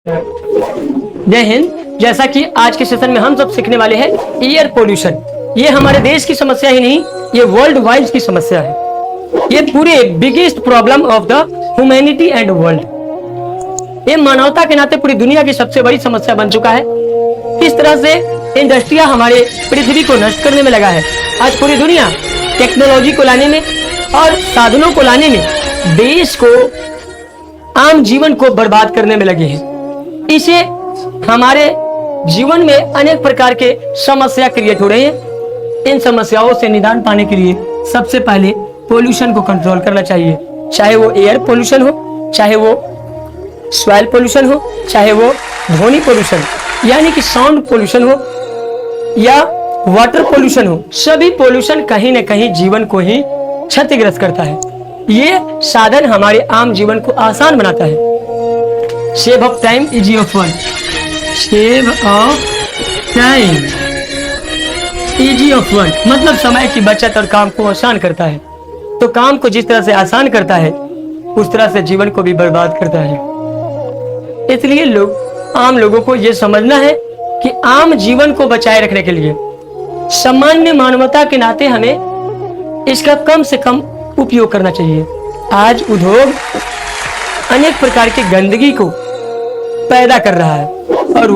जय हिंद। जैसा कि आज के सेशन में हम सब सीखने वाले हैं एयर पोल्यूशन। ये हमारे देश की समस्या ही नहीं, ये वर्ल्ड वाइड की समस्या है। ये पूरे biggest problem of the humanity and world. ये मानवता के नाते पूरी दुनिया की सबसे बड़ी समस्या बन चुका है। किस तरह से इंडस्ट्रिया हमारे पृथ्वी को नष्ट करने में लगा है। आज पूरी दुनिया टेक्नोलॉजी को लाने में और साधनों को लाने में देश को, आम जीवन को बर्बाद करने में लगे हैं। इसे हमारे जीवन में अनेक प्रकार के समस्या क्रिएट हो रहे हैं। इन समस्याओं से निदान पाने के लिए सबसे पहले पोल्यूशन को कंट्रोल करना चाहिए। चाहे वो एयर पोल्यूशन हो, चाहे वो सॉइल पोल्यूशन हो, चाहे वो ध्वनि पोल्यूशन यानी कि साउंड पोल्यूशन हो या वाटर पोल्यूशन हो, सभी पोल्यूशन कहीं न कहीं जीवन को ही क्षतिग्रस्त करता है। ये साधन हमारे आम जीवन को आसान बनाता है। Save of time, easy of work. Save of time, easy of work मतलब समय की बचत और काम को आसान करता है। तो काम को जिस तरह से आसान करता है उस तरह से जीवन को भी बर्बाद करता है। इसलिए आम लोगों को यह समझना है कि आम जीवन को बचाए रखने के लिए सामान्य मानवता के नाते हमें इसका कम से कम उपयोग करना चाहिए। आज उद्योग अनेक प्रकार की गंदगी को पैदा कर रहा है और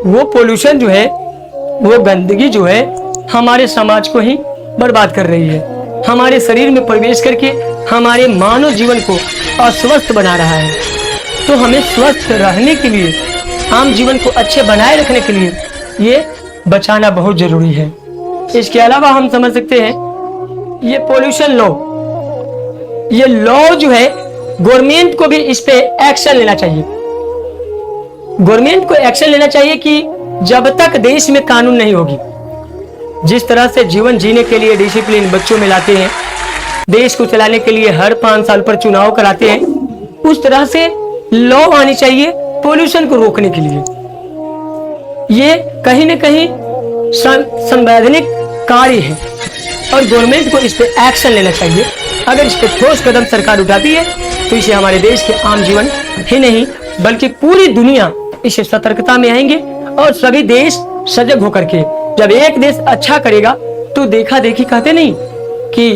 वो पोल्यूशन जो है, वो गंदगी जो है हमारे समाज को ही बर्बाद कर रही है। हमारे शरीर में प्रवेश करके हमारे मानव जीवन को अस्वस्थ बना रहा है। तो हमें स्वस्थ रहने के लिए, आम जीवन को अच्छे बनाए रखने के लिए ये बचाना बहुत जरूरी है। इसके अलावा हम समझ सकते हैं ये पोल्यूशन लॉ, ये लॉ जो है गवर्नमेंट को भी इस पे एक्शन लेना चाहिए। गवर्नमेंट को एक्शन लेना चाहिए कि जब तक देश में कानून नहीं होगी, जिस तरह से जीवन जीने के लिए डिसिप्लिन बच्चों में लाते हैं, देश को चलाने के लिए हर 5 साल पर चुनाव कराते हैं, उस तरह से लॉ आनी चाहिए पोल्यूशन को रोकने के लिए। ये कहीं न कहीं संवैधानिक कार्य है और गवर्नमेंट को इस पे एक्शन लेना चाहिए। अगर इस पे ठोस कदम सरकार उठाती है तो इसे हमारे देश के आम जीवन ही नहीं बल्कि पूरी दुनिया इसे सतर्कता में आएंगे और सभी देश सजग होकर के, जब एक देश अच्छा करेगा तो देखा देखी कहते नहीं कि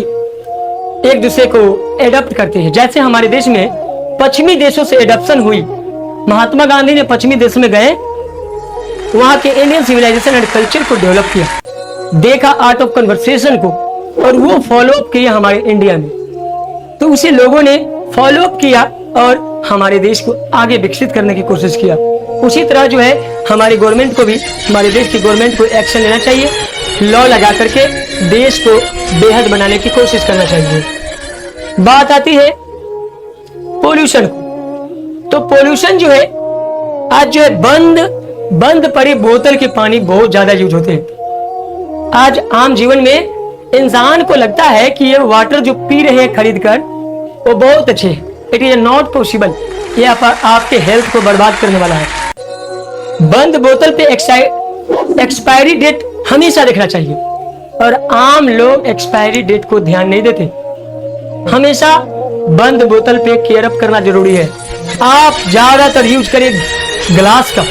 एक दूसरे को एडॉप्ट करते हैं। जैसे हमारे देश में पश्चिमी देशों से एडॉप्शन हुई, महात्मा गांधी ने पश्चिमी देश में गए, वहां के इंडियन सिविलाइजेशन एंड कल्चर को डेवलप किया, देखा आर्ट ऑफ कन्वर्सेशन को, और वो फॉलो अप किया हमारे इंडिया में। तो उसे लोगों ने फॉलो अप किया और हमारे देश को आगे विकसित करने की कोशिश किया। उसी तरह जो है हमारी गवर्नमेंट को भी, हमारे देश की गवर्नमेंट को एक्शन लेना चाहिए, लॉ लगा करके देश को बेहद बनाने की कोशिश करना चाहिए। बात आती है पोल्यूशन को। तो पोल्यूशन जो है आज जो है बंद पड़ी बोतल के पानी बहुत ज्यादा यूज होते हैं। आज आम जीवन में इंसान को लगता है कि ये वाटर जो पी रहे हैं खरीद कर वो बहुत अच्छे है। It is not possible. ये आपके हेल्थ को बर्बाद करने वाला है। बंद बोतल पे एक्सपायरी डेट हमेशा देखना चाहिए और आम लोग एक्सपायरी डेट को ध्यान नहीं देते। हमेशा बंद बोतल पे केयर अप करना जरूरी है। आप ज्यादातर यूज करें ग्लास का।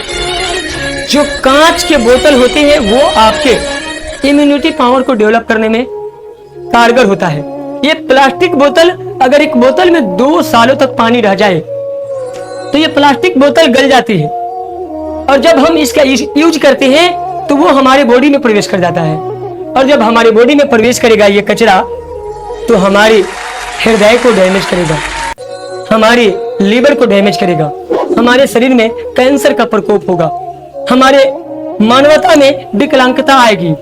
जो कांच के बोतल होते हैं वो आपके इम्यूनिटी पावर को डेवलप करने में कारगर होता है। ये प्लास्टिक बोतल, अगर एक बोतल में 2 सालों तक पानी रह जाए तो ये प्लास्टिक बोतल गल जाती है और जब हम इसका यूज करते हैं तो वो हमारे बॉडी में प्रवेश कर जाता है और जब हमारी बॉडी में प्रवेश करेगा ये कचरा तो हमारे हृदय को डैमेज करेगा, हमारे लीवर को डैमेज करेगा, हमारे शरीर में कैंसर का प्रकोप होगा, हमारे मानवता में विकलांगता आएगी।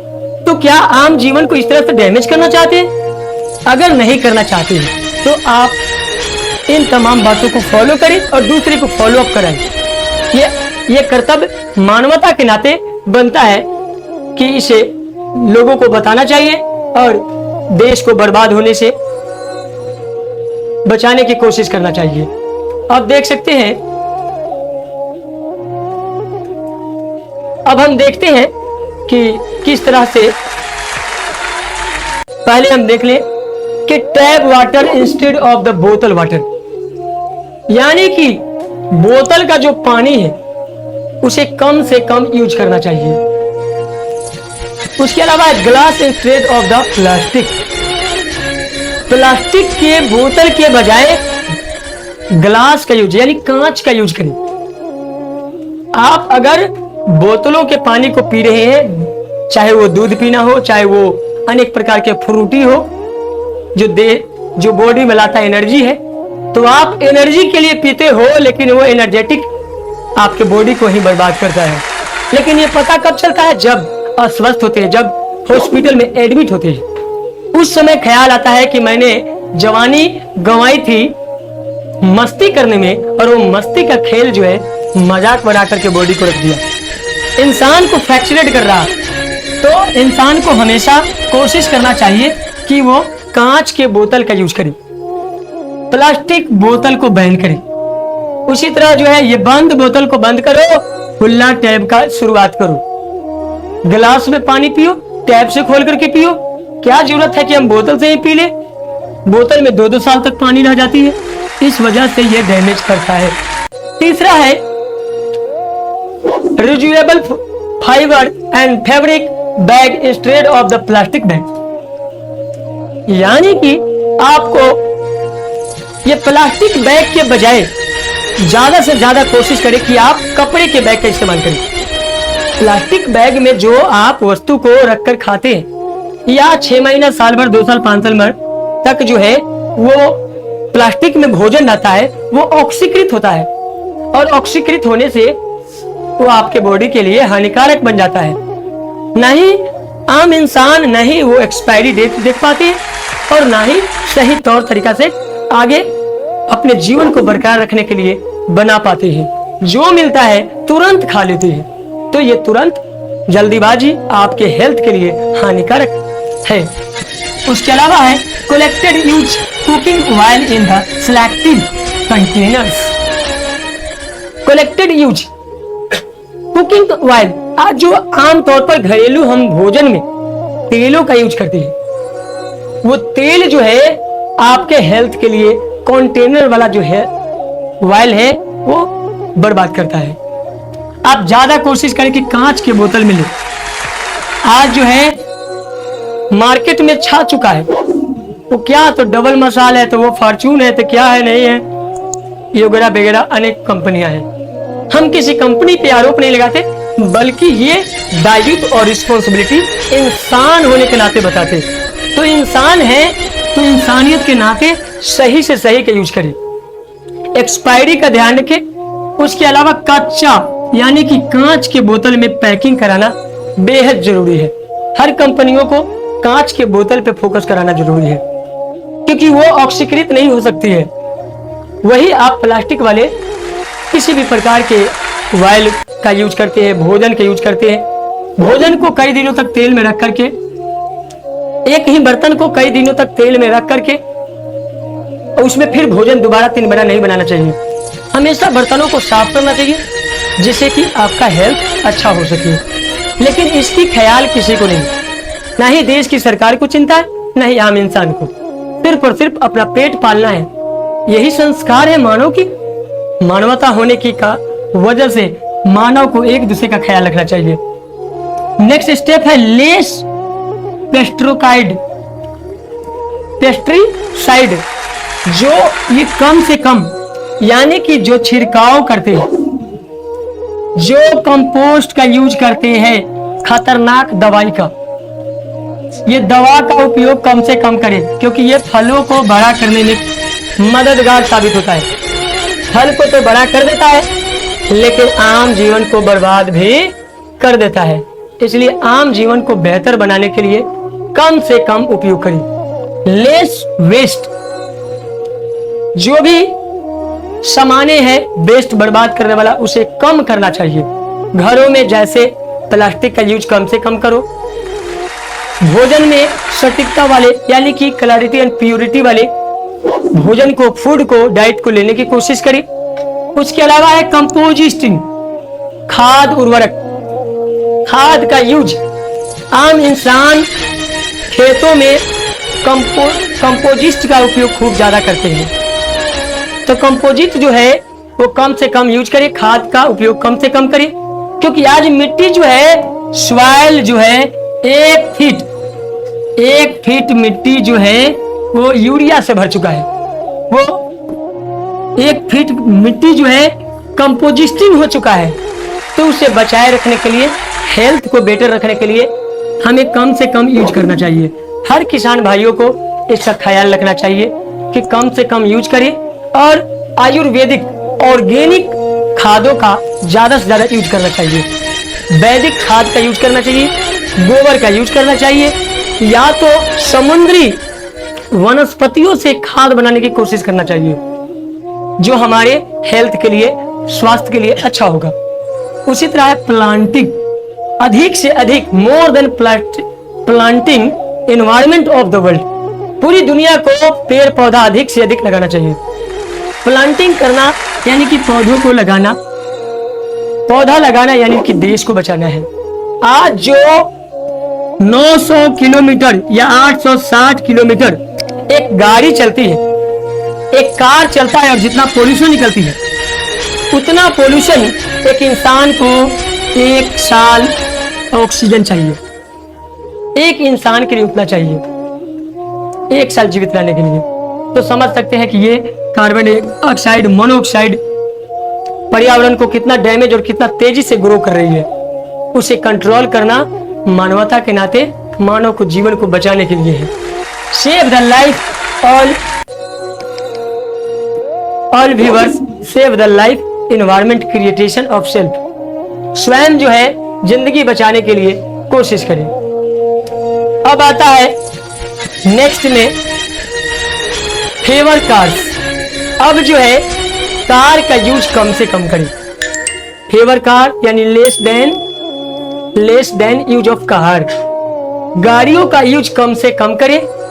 तो क्या आम जीवन को इस तरह से डैमेज करना चाहते हैं? अगर नहीं करना चाहते हैं तो आप इन तमाम बातों को फॉलो करें और दूसरे को फॉलो अप कराएं। ये कर्तव्य मानवता के नाते बनता है कि इसे लोगों को बताना चाहिए और देश को बर्बाद होने से बचाने की कोशिश करना चाहिए। आप देख सकते हैं, अब हम देखते हैं कि किस तरह से, पहले हम देख लें कि tap water instead of the बोतल वाटर, यानी कि बोतल का जो पानी है उसे कम से कम यूज करना चाहिए। उसके अलावा glass instead of the plastic, plastic के बोतल के बजाय ग्लास का यूज यानी कांच का यूज करें। आप अगर बोतलों के पानी को पी रहे हैं, चाहे वो दूध पीना हो, चाहे वो अनेक प्रकार के फ्रूटी हो जो बॉडी में लाता एनर्जी है, तो आप एनर्जी के लिए पीते हो, लेकिन वो एनर्जेटिक आपके बॉडी को ही बर्बाद करता है। लेकिन ये पता कब चलता है? जब अस्वस्थ होते हैं, जब हॉस्पिटल में एडमिट होते हैं, उस समय ख्याल आता है कि मैंने जवानी गंवाई थी मस्ती करने में, और वो मस्ती का खेल जो है मजाक बना करके बॉडी को रख दिया, इंसान को फ्रैक्चरेट कर रहा। तो इंसान को हमेशा कोशिश करना चाहिए कि वो कांच के बोतल का यूज करे, प्लास्टिक बोतल को बैन करे। उसी तरह जो है ये बंद बोतल को बंद करो, खुला टैब का शुरुआत करो। गिलास में पानी पियो, टैब से खोल करके पियो। क्या जरूरत है कि हम बोतल से ही पी ले? बोतल में 2-2 साल तक पानी रह जाती है, इस वजह से ये डैमेज करता है। तीसरा है reusable fibre and fabric bag instead of the plastic bag, यानी कि आपको ये प्लास्टिक बैग के बजाय ज्यादा से ज्यादा कोशिश करें कि आप कपड़े के बैग का इस्तेमाल करें। प्लास्टिक बैग में जो आप वस्तु को रखकर खाते हैं, या 6 महीना, साल भर, 2 साल, 5 साल भर तक जो है वो प्लास्टिक में भोजन रहता है, वो ऑक्सीकृत होता है, और ऑक्सीकृत होने से वो आपके बॉडी के लिए हानिकारक बन जाता है। नहीं आम इंसान नहीं वो एक्सपायरी डेट देख पाते हैं, और ना ही सही तौर तरीका से आगे अपने जीवन को बरकरार रखने के लिए बना पाते हैं। जो मिलता है तुरंत खा लेते हैं, तो ये तुरंत जल्दीबाजी आपके हेल्थ के लिए हानिकारक है। उसके अलावा है collected use cooking while in the selective containers. Collected use cooking while, आज जो आमतौर पर घरेलू हम भोजन में तेलों का यूज करते हैं, वो तेल जो है आपके हेल्थ के लिए कंटेनर वाला जो है वायल है वो बर्बाद करता है। आप ज्यादा कोशिश करें कि कांच के बोतल में ले। आज जो है मार्केट में छा चुका है, वो क्या तो डबल मसाल है, तो वो फॉर्चून है, तो क्या है नहीं है, ये वगैरह वगैरह अनेक कंपनियां हैं। हम किसी कंपनी पे आरोप नहीं लगाते, बल्कि ये दायित्व और रिस्पॉन्सिबिलिटी इंसान होने के नाते बताते। तो इंसान है तो इंसानियत के नाते सही से सही का यूज करें, एक्सपायरी का ध्यान रखें। उसके अलावा कच्चा यानी कि कांच के बोतल में पैकिंग कराना बेहद जरूरी है। हर कंपनियों को कांच के बोतल पे फोकस कराना जरूरी है, क्योंकि वो ऑक्सीकृत नहीं हो सकती है। वही आप प्लास्टिक वाले किसी भी प्रकार के वायल का यूज करते हैं, भोजन का यूज करते हैं, भोजन को कई दिनों तक तेल में रख करके, एक ही बर्तन को कई दिनों तक तेल में रख करके उसमें फिर भोजन दोबारा 3 बार नहीं बनाना चाहिए। हमेशा बर्तनों को साफ करना चाहिए, जिससे कि आपका हेल्थ अच्छा हो सके। लेकिन इसकी ख्याल किसी को नहीं, ना ही देश की सरकार को चिंता है, ना ही आम इंसान को। सिर्फ और सिर्फ अपना पेट पालना है, यही संस्कार है मानव की। मानवता होने की का वजह से मानव को एक दूसरे का ख्याल रखना चाहिए। नेक्स्ट स्टेप है लेस पेस्ट्रीसाइड, जो ये कम से कम यानी कि जो छिड़काव करते हैं, जो कंपोस्ट का यूज करते हैं, खतरनाक दवाई का, ये दवा का उपयोग कम से कम करें, क्योंकि ये फलों को बड़ा करने में मददगार साबित होता है। फल को तो बड़ा कर देता है, लेकिन आम जीवन को बर्बाद भी कर देता है। इसलिए आम जीवन को बेहतर बनाने के लिए कम से कम उपयोग करें। लेस वेस्ट, जो भी सामान्य है वेस्ट बर्बाद करने वाला, उसे कम करना चाहिए। घरों में जैसे प्लास्टिक का यूज कम से कम करो। भोजन में सटीकता वाले यानी कि क्लैरिटी एंड प्योरिटी वाले भोजन को, फूड को, डाइट को लेने की कोशिश करें। उसके अलावा है कंपोजिस्टिंग, खाद उर्वरक, खाद का यूज। आम इंसान खेतों में कंपोजिस्ट का उपयोग खूब ज्यादा करते हैं। तो कंपोजिट जो है वो कम से कम यूज करे, खाद का उपयोग कम से कम करे, क्योंकि आज मिट्टी जो है, सॉइल जो है, 1 फीट मिट्टी जो है वो यूरिया से भर चुका है। वो 1 फीट मिट्टी जो है कंपोजिस्टिंग हो चुका है। तो उसे बचाए रखने के लिए, हेल्थ को बेटर रखने के लिए हमें कम से कम यूज करना चाहिए। हर किसान भाइयों को इसका ख्याल रखना चाहिए कि कम से कम यूज करें और आयुर्वेदिक ऑर्गेनिक खादों का ज्यादा से ज्यादा यूज करना चाहिए। वैदिक खाद का यूज करना चाहिए, गोबर का यूज करना चाहिए, या तो समुद्री वनस्पतियों से खाद बनाने की कोशिश करना चाहिए, जो हमारे हेल्थ के लिए, स्वास्थ्य के लिए अच्छा होगा। उसी तरह प्लांटिंग, अधिक से अधिक, more than planting environment of the world, पूरी दुनिया को पेड़ पौधा अधिक से अधिक लगाना चाहिए। प्लांटिंग करना यानी कि पौधों को लगाना, पौधा लगाना यानी कि देश को बचाना है। आज जो 900 किलोमीटर या 860 किलोमीटर एक गाड़ी चलती है, एक कार चलता है, और जितना पोल्यूशन निकलती है, उतना पोल्यूशन एक इंसान को 1 साल ऑक्सीजन चाहिए। एक इंसान के लिए उतना चाहिए 1 साल जीवित रहने के लिए। तो समझ सकते हैं कि ये कार्बन डाइऑक्साइड, मोनोऑक्साइड पर्यावरण को कितना डैमेज और कितना तेजी से ग्रो कर रही है। उसे कंट्रोल करना मानवता के नाते, मानव को, जीवन को बचाने के लिए है। Save the life, all viewers, save the life, environment, creation of self. स्वयं जो है जिंदगी बचाने के लिए कोशिश करें। अब आता है नेक्स्ट में फेवर कार्स। अब जो है कार का यूज कम से कम करें। फेवर कार यानी less than use of car. गाड़ियों का यूज कम से कम करें